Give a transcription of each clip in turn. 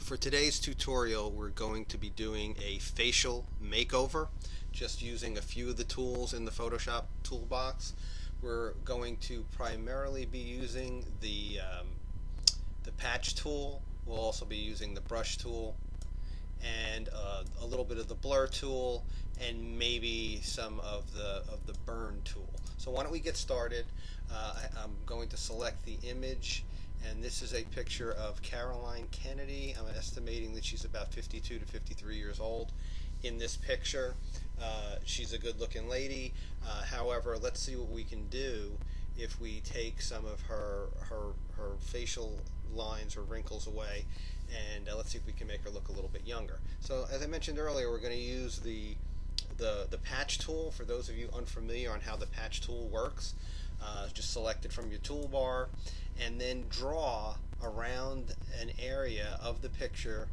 For today's tutorial, we're going to be doing a facial makeover, just using a few of the tools in the Photoshop toolbox. We're going to primarily be using the patch tool. We'll also be using the brush tool and a little bit of the blur tool and maybe some of the burn tool. So why don't we get started? I'm going to select the image, and this is a picture of Caroline Kennedy. I'm estimating that she's about 52 to 53 years old in this picture. She's a good looking lady. However, let's see what we can do if we take some of her facial lines or wrinkles away, and let's see if we can make her look a little bit younger. So as I mentioned earlier, we're going to use the patch tool. For those of you unfamiliar on how the patch tool works, just select it from your toolbar and then draw around an area of the picture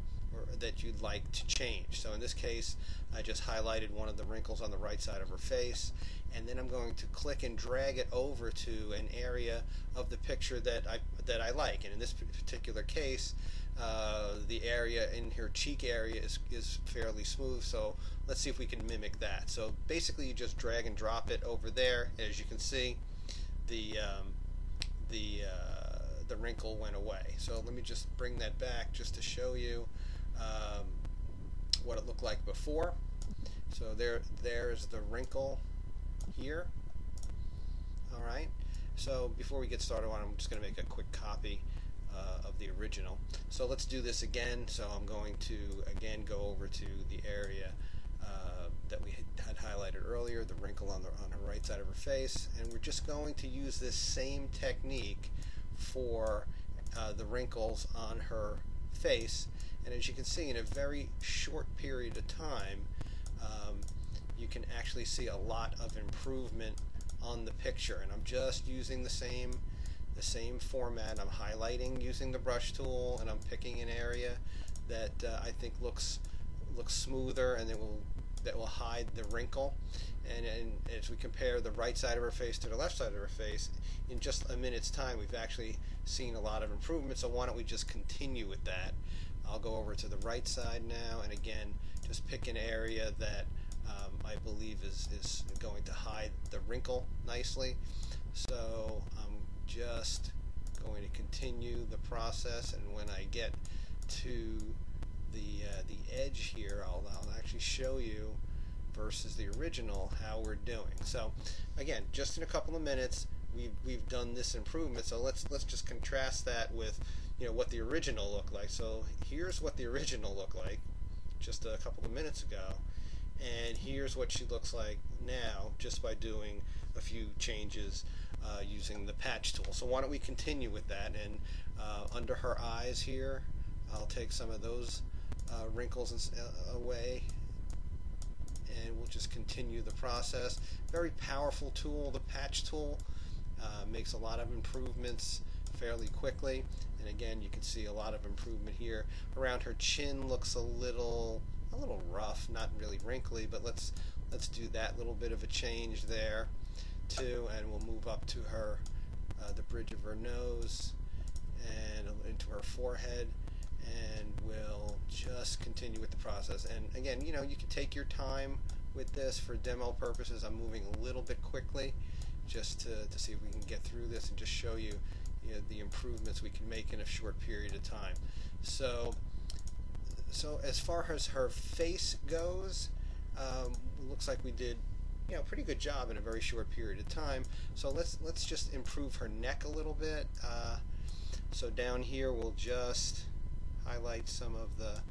that you'd like to change. So in this case, I just highlighted one of the wrinkles on the right side of her face, and then I'm going to click and drag it over to an area of the picture that I like. And in this particular case, the area in her cheek area is fairly smooth, so let's see if we can mimic that. So basically you just drag and drop it over there. As you can see, the wrinkle went away. So let me just bring that back just to show you what it looked like before. So there's the wrinkle here. Alright, so before we get started on it, I'm just going to make a quick copy of the original. So let's do this again. So I'm going to again go over to the area that we had highlighted earlier, the wrinkle on her right side of her face, and we're just going to use this same technique for the wrinkles on her face. And as you can see, in a very short period of time, you can actually see a lot of improvement on the picture. And I'm just using the same format. I'm highlighting using the brush tool, and I'm picking an area that I think looks smoother, and that will hide the wrinkle. And as we compare the right side of her face to the left side of her face, in just a minute's time, we've actually seen a lot of improvement. So why don't we just continue with that? I'll go over to the right side now, and again, just pick an area that I believe is going to hide the wrinkle nicely. So I'm just going to continue the process, and when I get to the edge here, I'll actually show you versus the original how we're doing. So again, just in a couple of minutes, we've done this improvement. So let's just contrast that with what the original looked like. So here's what the original looked like just a couple of minutes ago, and here's what she looks like now just by doing a few changes using the patch tool. So why don't we continue with that? And under her eyes here, I'll take some of those wrinkles away, and we'll just continue the process. Very powerful tool, the patch tool. Makes a lot of improvements fairly quickly, and again, you can see a lot of improvement here. Around her chin looks a little rough, not really wrinkly, but let's do that little bit of a change there too, and we'll move up to her the bridge of her nose and into her forehead, and we'll just continue with the process. And again, you can take your time with this. For demo purposes, I'm moving a little bit quickly just to see if we can get through this and just show you, the improvements we can make in a short period of time. So as far as her face goes, it looks like we did a pretty good job in a very short period of time. So let's just improve her neck a little bit. So down here, we'll just highlight some of the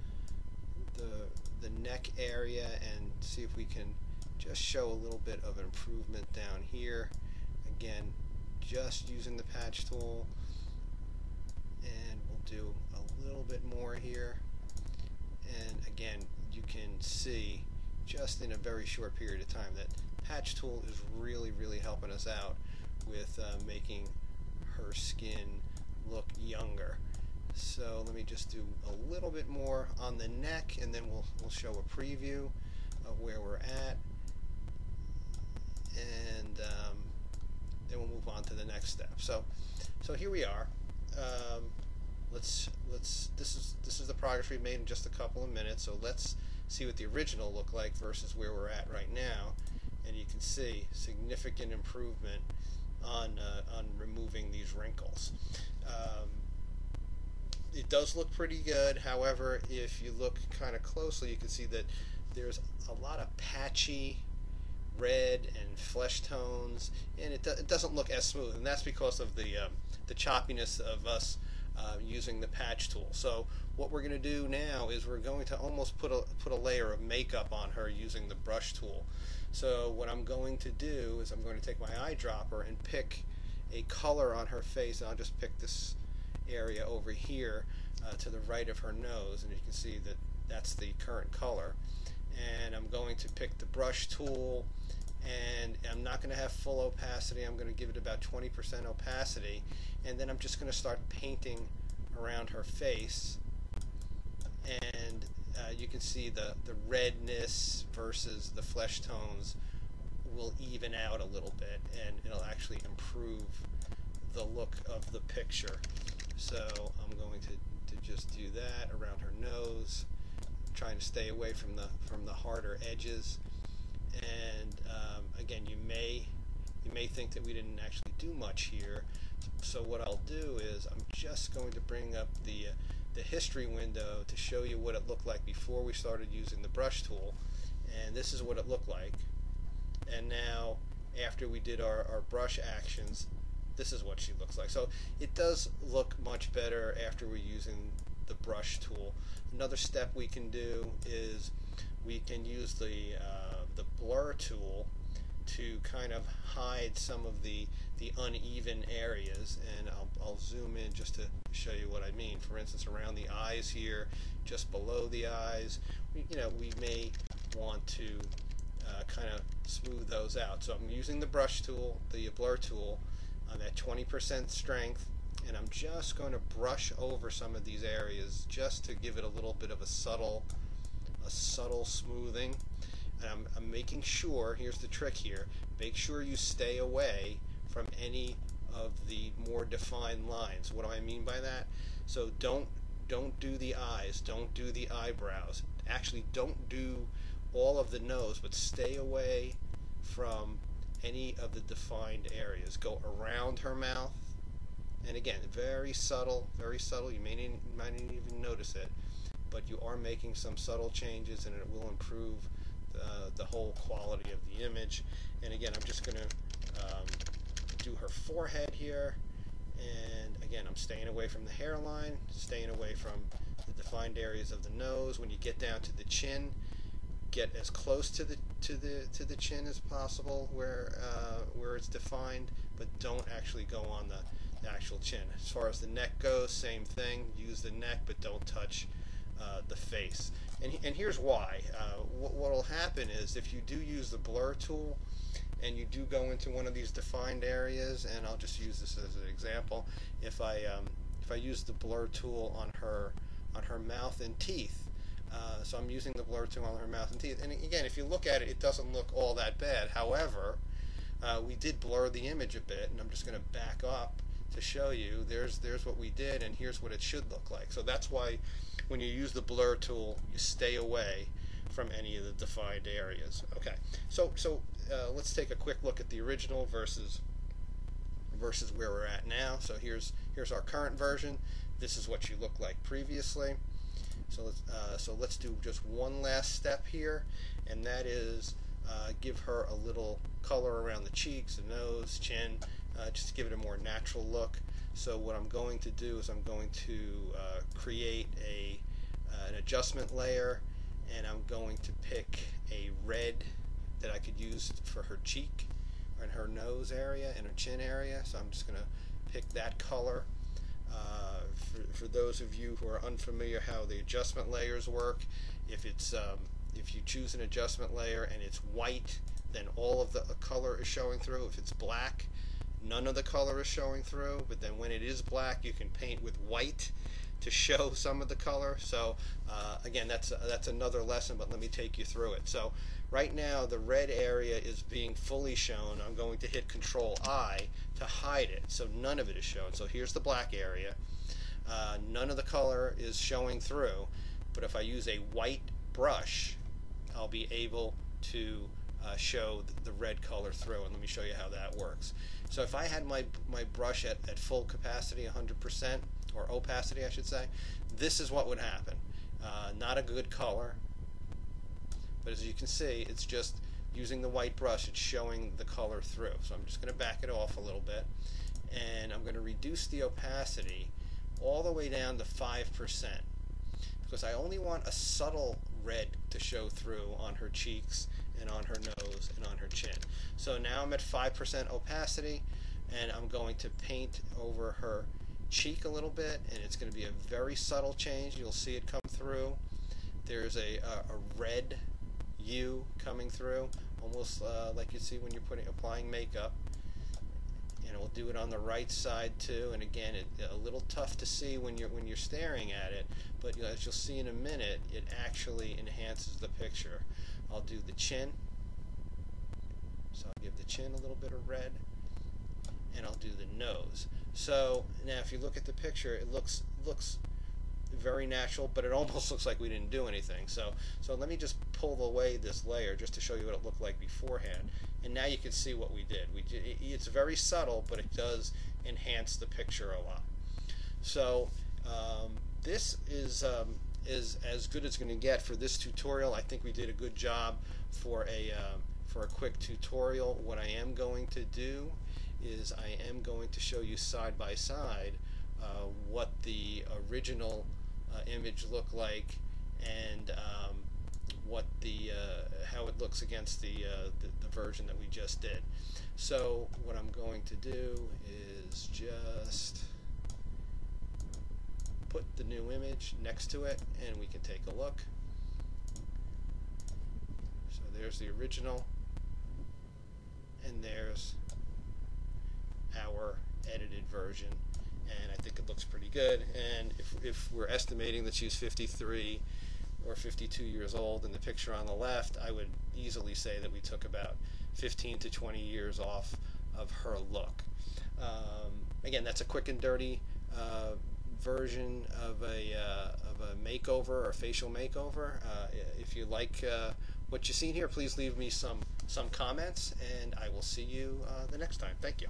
neck area and see if we can just show a little bit of improvement down here. Again, just using the patch tool, and we'll do a little bit more here. And again, you can see just in a very short period of time that patch tool is really helping us out with making her skin look younger. So let me just do a little bit more on the neck, and then we'll show a preview of where we're at, and then we'll move on to the next step. So here we are. This is the progress we made in just a couple of minutes. So let's see what the original looked like versus where we're at right now, and you can see significant improvement on removing these wrinkles. It does look pretty good. However, if you look kind of closely, you can see that there's a lot of patchy red and flesh tones, and it doesn't look as smooth, and that's because of the choppiness of us using the patch tool. So what we're going to do now is we're going to almost put a layer of makeup on her using the brush tool. So what I'm going to do is I'm going to take my eyedropper and pick a color on her face, and I'll just pick this area over here to the right of her nose, and you can see that that's the current color. And I'm going to pick the brush tool, and I'm not going to have full opacity. I'm going to give it about 20% opacity, and then I'm just going to start painting around her face, and you can see the redness versus the flesh tones will even out a little bit, and it'll actually improve the look of the picture. So I'm going to just do that around her nose, trying to stay away from the harder edges. And again, you may think that we didn't actually do much here. So what I'll do is I'm just going to bring up the history window to show you what it looked like before we started using the brush tool. And this is what it looked like. And now, after we did our brush actions, this is what she looks like. So it does look much better after we're using the brush tool. Another step we can do is we can use the blur tool to kind of hide some of the uneven areas, and I'll zoom in just to show you what I mean. For instance, around the eyes here, just below the eyes, we may want to kind of smooth those out. So I'm using the brush tool, the blur tool. I'm at 20% strength, and I'm just going to brush over some of these areas just to give it a little bit of a subtle smoothing. And I'm making sure, here's the trick here, make sure you stay away from any of the more defined lines. What do I mean by that? So don't do the eyes, don't do the eyebrows. Actually, don't do all of the nose, but stay away from any of the defined areas. Go around her mouth, and again, very subtle, very subtle. You might not even notice it, but you are making some subtle changes, and it will improve the whole quality of the image. And again, I'm just going to do her forehead here, and again, I'm staying away from the hairline, staying away from the defined areas of the nose. When you get down to the chin, get as close to the chin as possible where it's defined, but don't actually go on the actual chin. As far as the neck goes, same thing. Use the neck, but don't touch the face. And here's why. What will happen is if you do use the blur tool and you do go into one of these defined areas, and I'll just use this as an example. If I use the blur tool on her mouth and teeth. So I'm using the blur tool on her mouth and teeth. And again, if you look at it, it doesn't look all that bad. However, we did blur the image a bit, and I'm just going to back up to show you. There's what we did, and here's what it should look like. So that's why when you use the blur tool, you stay away from any of the defined areas. Okay, so let's take a quick look at the original versus where we're at now. So here's our current version. This is what she looked like previously. So let's do just one last step here, and that is give her a little color around the cheeks, the nose, chin, just to give it a more natural look. So what I'm going to do is I'm going to create an adjustment layer, and I'm going to pick a red that I could use for her cheek and her nose area and her chin area. So I'm just going to pick that color. For those of you who are unfamiliar how the adjustment layers work, if you choose an adjustment layer and it's white, then all of the color is showing through. If it's black, none of the color is showing through. But then when it is black, you can paint with white to show some of the color. So again, that's another lesson, but let me take you through it. So right now the red area is being fully shown. I'm going to hit Control I to hide it, so none of it is shown. So here's the black area. None of the color is showing through, but if I use a white brush, I'll be able to show the red color through, and let me show you how that works. So if I had my brush at full capacity, 100%, or opacity I should say, this is what would happen. Not a good color, but as you can see, it's just using the white brush, it's showing the color through. So I'm just going to back it off a little bit, and I'm going to reduce the opacity all the way down to 5%, because I only want a subtle red to show through on her cheeks and on her nose and on her chin. So now I'm at 5% opacity, and I'm going to paint over her cheek a little bit, and it's going to be a very subtle change. You'll see it come through. There's a red hue coming through, almost like you see when you're applying makeup. And we'll do it on the right side too. And again, a little tough to see when you're staring at it, but as you'll see in a minute, it actually enhances the picture. I'll do the chin, so I'll give the chin a little bit of red, and I'll do the nose. So now, if you look at the picture, it looks very natural, but it almost looks like we didn't do anything. So let me just pull away this layer just to show you what it looked like beforehand. And now you can see what we did. It's very subtle, but it does enhance the picture a lot. So this is as good as it's going to get for this tutorial. I think we did a good job for a quick tutorial. What I am going to do is I am going to show you side by side what the original image looked like, and what how it looks against the version that we just did. So what I'm going to do is just put the new image next to it, and we can take a look. So there's the original, and there's our edited version, and I think it looks pretty good. And if we're estimating that she's 53 or 52 years old in the picture on the left, I would easily say that we took about 15 to 20 years off of her look. Again, that's a quick and dirty version of a makeover or facial makeover. If you like what you've seen here, please leave me some comments, and I will see you the next time. Thank you.